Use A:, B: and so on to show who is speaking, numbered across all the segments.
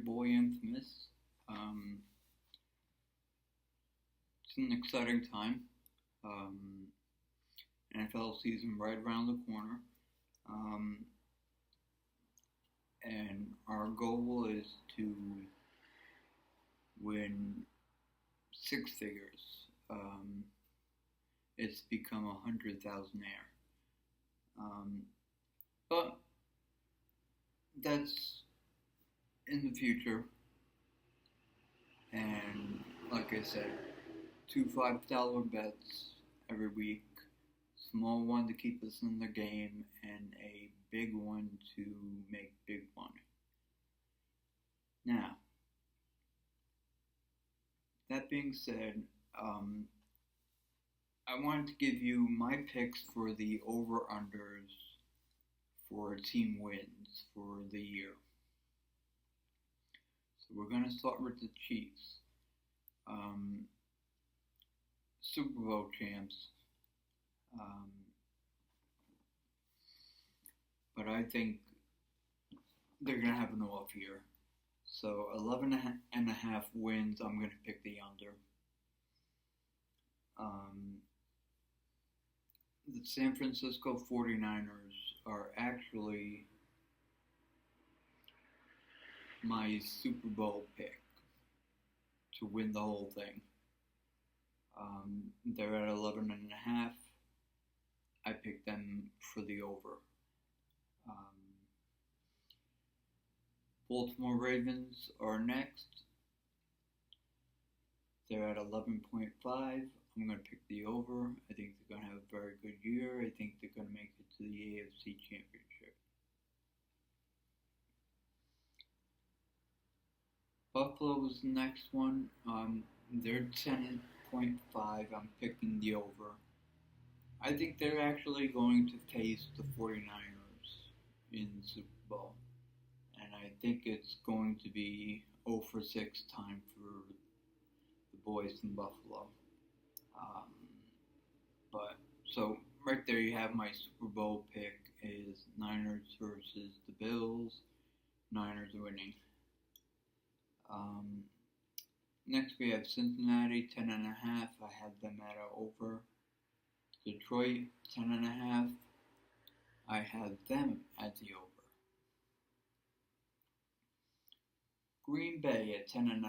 A: boy Infamous. It's an exciting time. Um, NFL season right around the corner. Um, and our goal is to win six figures. It's become 100,000-aire. But that's in the future. And like I said, two $5 bets every week. Small one to keep us in the game, and a big one to make big money. Now, that being said, I wanted to give you my picks for the over-unders for team wins for the year. So we're going to start with the Chiefs. Super Bowl champs. But I think they're going to have an off year. So 11.5 wins, I'm going to pick the under. The San Francisco 49ers are actually my Super Bowl pick to win the whole thing. They're at 11.5. I picked them for the over. Baltimore Ravens are next. They're at 11.5. I'm going to pick the over. I think they're going to have a very good year. I think they're going to make it to the AFC Championship. Buffalo is the next one. They're 10.5. I'm picking the over. I think they're actually going to face the 49ers in the Super Bowl. And I think it's going to be 0 for 6 time for the boys in Buffalo. So right there you have my Super Bowl pick is Niners versus the Bills. Niners winning. Next we have Cincinnati 10.5. I have them at an over. Detroit 10.5. I have them at the over. Green Bay at 10.5.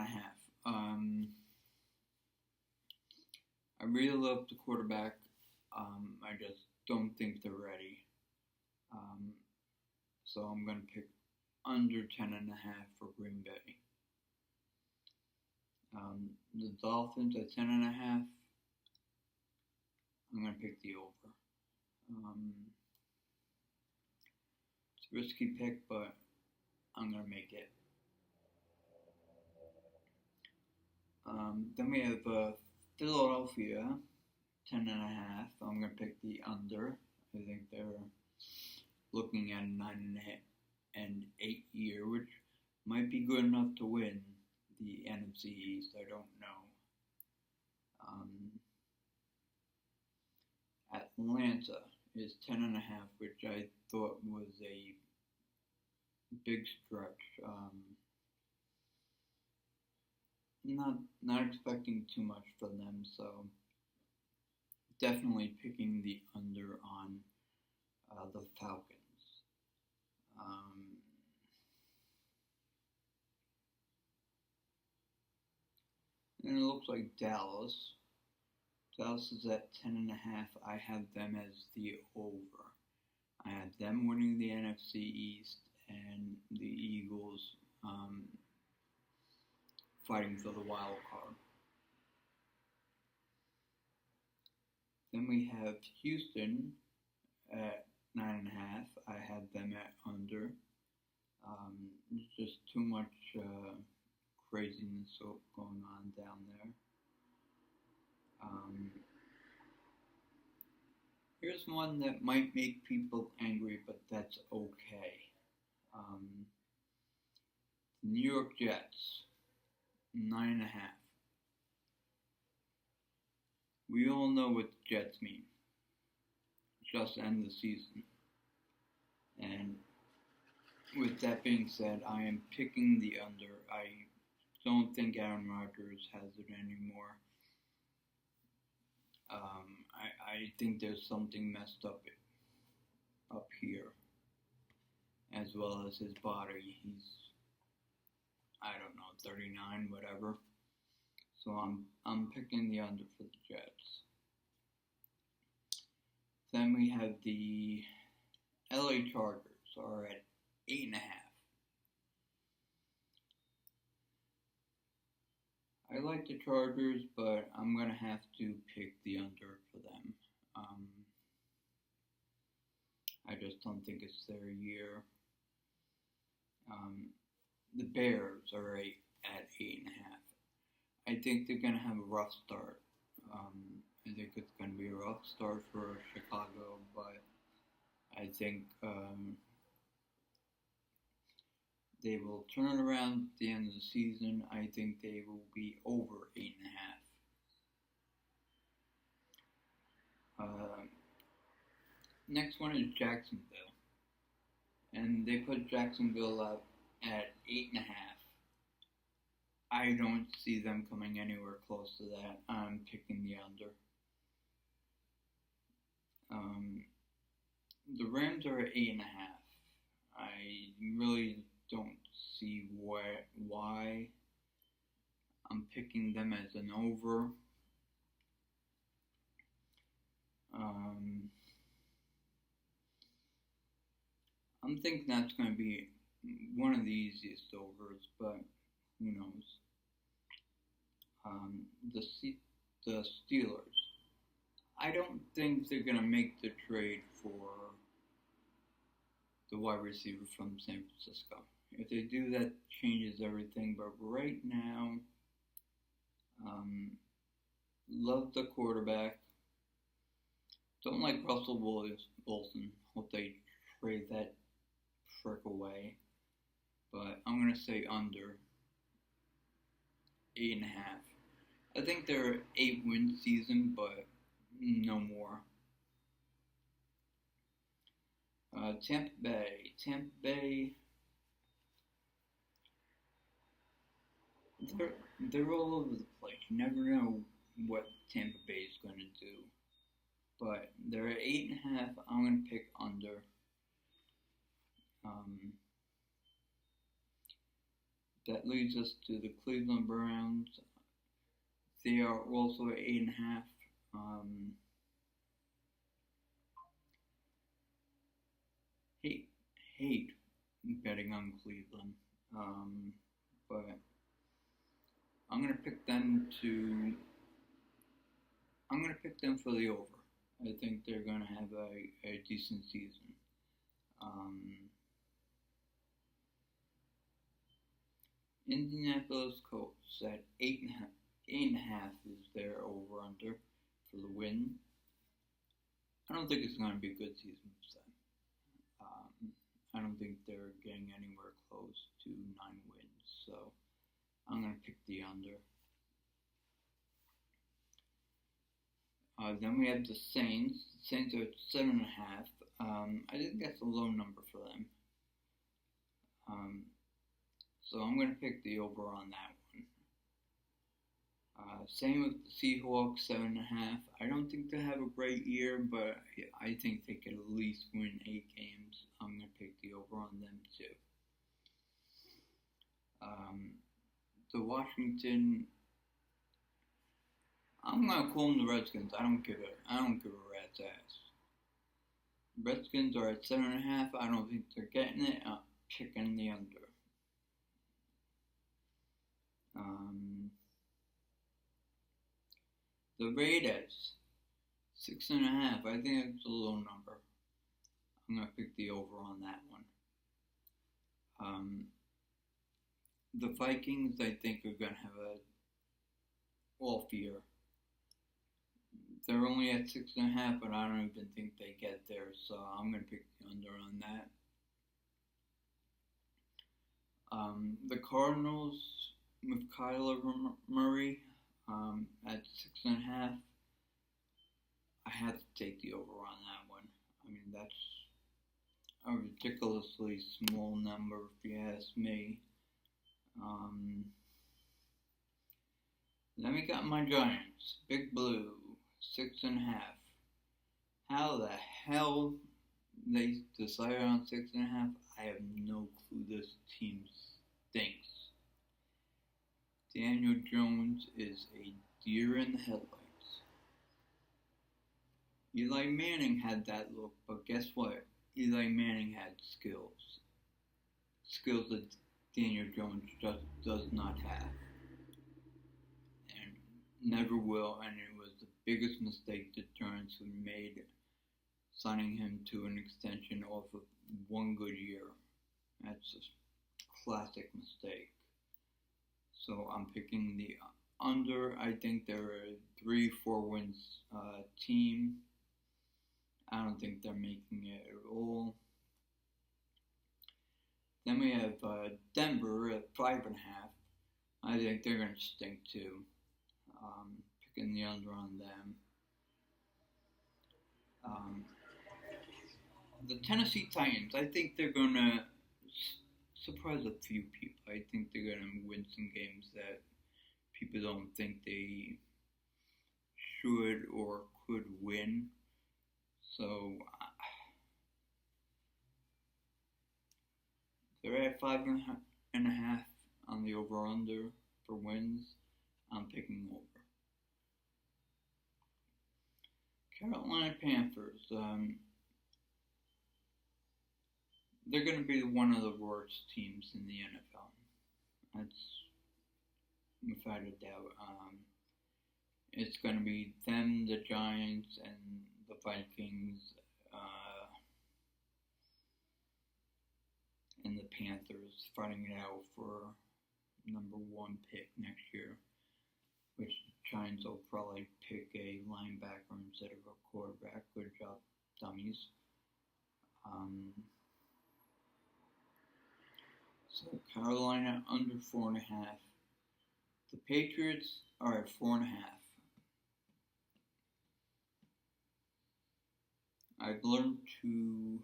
A: I really love the quarterback. I just don't think they're ready. So I'm going to pick under 10.5 for Green Bay. The Dolphins at 10.5. I'm going to pick the over. It's a risky pick, but I'm going to make it. Then we have Philadelphia, 10.5. I'm going to pick the under. I think they're looking at 9.8 year, which might be good enough to win the NFC East. I don't know. Atlanta is 10.5, which I thought was a big stretch. Not expecting too much from them, so definitely picking the under on the Falcons. And it looks like Dallas. Dallas is at 10.5. I have them as the over. I have them winning the NFC East and the Eagles fighting for the wild card. Then we have Houston at 9.5. I have them at under. There's just too much craziness going on down there. Here's one that might make people angry, but that's okay. The New York Jets, 9.5. We all know what the Jets mean. Just end the season. And With that being said, I am picking the under. I don't think Aaron Rodgers has it anymore. I think there's something messed up here, as well as his body. He's, I don't know, 39, whatever. So I'm picking the under for the Jets. Then we have the LA Chargers are at 8.5. I like the Chargers, but I'm gonna have to pick the under for them. I just don't think it's their year. The Bears are at 8.5. I think they're gonna have a rough start. I think it's gonna be a rough start for Chicago, but I think they will turn it around at the end of the season. I think they will be over 8.5. Next one is Jacksonville, and they put Jacksonville up at 8.5. I don't see them coming anywhere close to that. I'm picking the under. The Rams are at 8.5. I really don't see why I'm picking them as an over. I'm thinking that's going to be one of the easiest overs, but who knows? The Steelers. I don't think they're going to make the trade for the wide receiver from San Francisco. If they do, that changes everything. But right now, love the quarterback. Don't like Russell Wilson. Hope they trade that frick away. But I'm going to say under 8.5. I think they're an 8-win season, but no more. Tampa Bay, they're all over the place. You never know what Tampa Bay is going to do. But they're at 8.5. I'm going to pick under. That leads us to the Cleveland Browns. They are also at 8.5. Hate betting on Cleveland, but I'm gonna pick them for the over. I think they're gonna have a decent season. Indianapolis Colts at 8.5 is their over under for the win. I don't think it's going to be a good season for them. I don't think they're getting anywhere close to 9 wins, so I'm going to pick the under. Then we have the Saints. The Saints are at 7.5. I think that's a low number for them. So I'm going to pick the over on that one. Same with the Seahawks, 7.5. I don't think they have a great year, but I think they could at least win 8 games. I'm going to pick the over on them too. The Washington, I'm going to call them the Redskins. I don't give a rat's ass. Redskins are at 7.5. I don't think they're getting it. I'm picking the under. The Raiders, 6.5. I think it's a low number. I'm going to pick the over on that one. The Vikings, I think, are going to have a off year. They're only at 6.5, but I don't even think they get there, so I'm going to pick the under on that. The Cardinals with Kyler Murray at 6.5. I have to take the over on that one. I mean, that's a ridiculously small number, if you ask me. Then we got my Giants, Big Blue, 6.5. How the hell they decided on 6.5? I have no clue. This team stinks. Daniel Jones is a deer in the headlights. Eli Manning had that look, but guess what? Eli Manning had skills. Skills that Daniel Jones just does not have. And never will, and it was the biggest mistake the Giants have made, signing him to an extension off of one good year. That's a classic mistake. So I'm picking the under. I think they're a 3-4 wins team. I don't think they're making it at all. Then we have Denver at 5.5. I think they're going to stink too. Picking the under on them. The Tennessee Titans, I think they're going to surprise a few people. I think they're going to win some games that people don't think they should or could win. So they're at 5.5 on the over-under for wins. I'm picking over. Carolina Panthers. They're going to be one of the worst teams in the NFL. That's without a doubt. It's going to be them, the Giants, and the Vikings, and the Panthers fighting it out for number 1 pick next year, which the Giants will probably pick a linebacker instead of a quarterback. Good job, dummies. So Carolina under 4.5. The Patriots are at 4.5. I've learned to.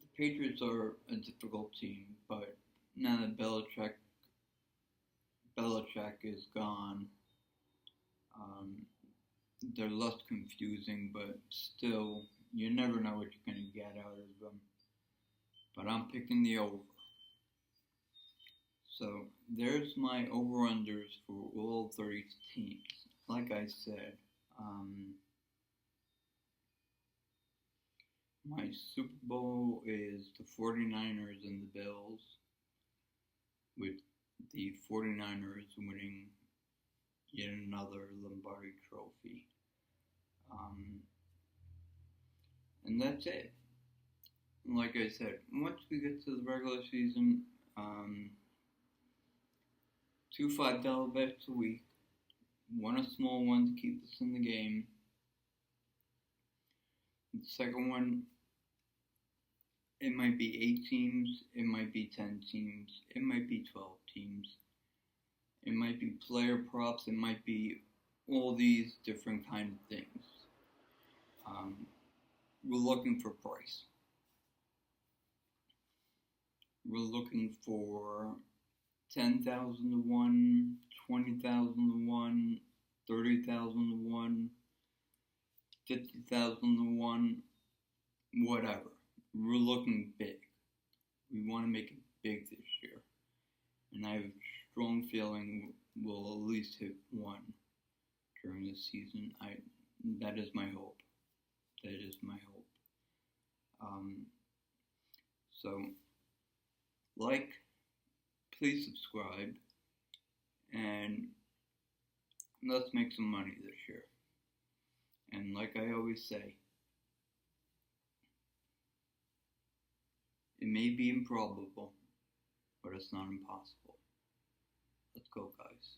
A: The Patriots are a difficult team, but now that Belichick is gone, they're less confusing, but still, you never know what you're going to get out of them. But I'm picking the over. So there's my over-unders for all 30 teams. Like I said, my Super Bowl is the 49ers and the Bills, with the 49ers winning yet another Lombardi Trophy. And that's it. Like I said, once we get to the regular season, 2 $5 bets a week, one a small one to keep us in the game. The second one, it might be 8 teams, it might be 10 teams, it might be 12 teams, it might be player props, it might be all these different kind of things. We're looking for price. We're looking for 10,000 to 1, 20,000 to 1, 30,000 to 1, 50,000 to 1, whatever. We're looking big. We want to make it big this year. And I have a strong feeling we'll at least hit 1 during this season. That is my hope. That is my hope. So, please subscribe, and let's make some money this year. And like I always say, it may be improbable, but it's not impossible. Let's go, guys.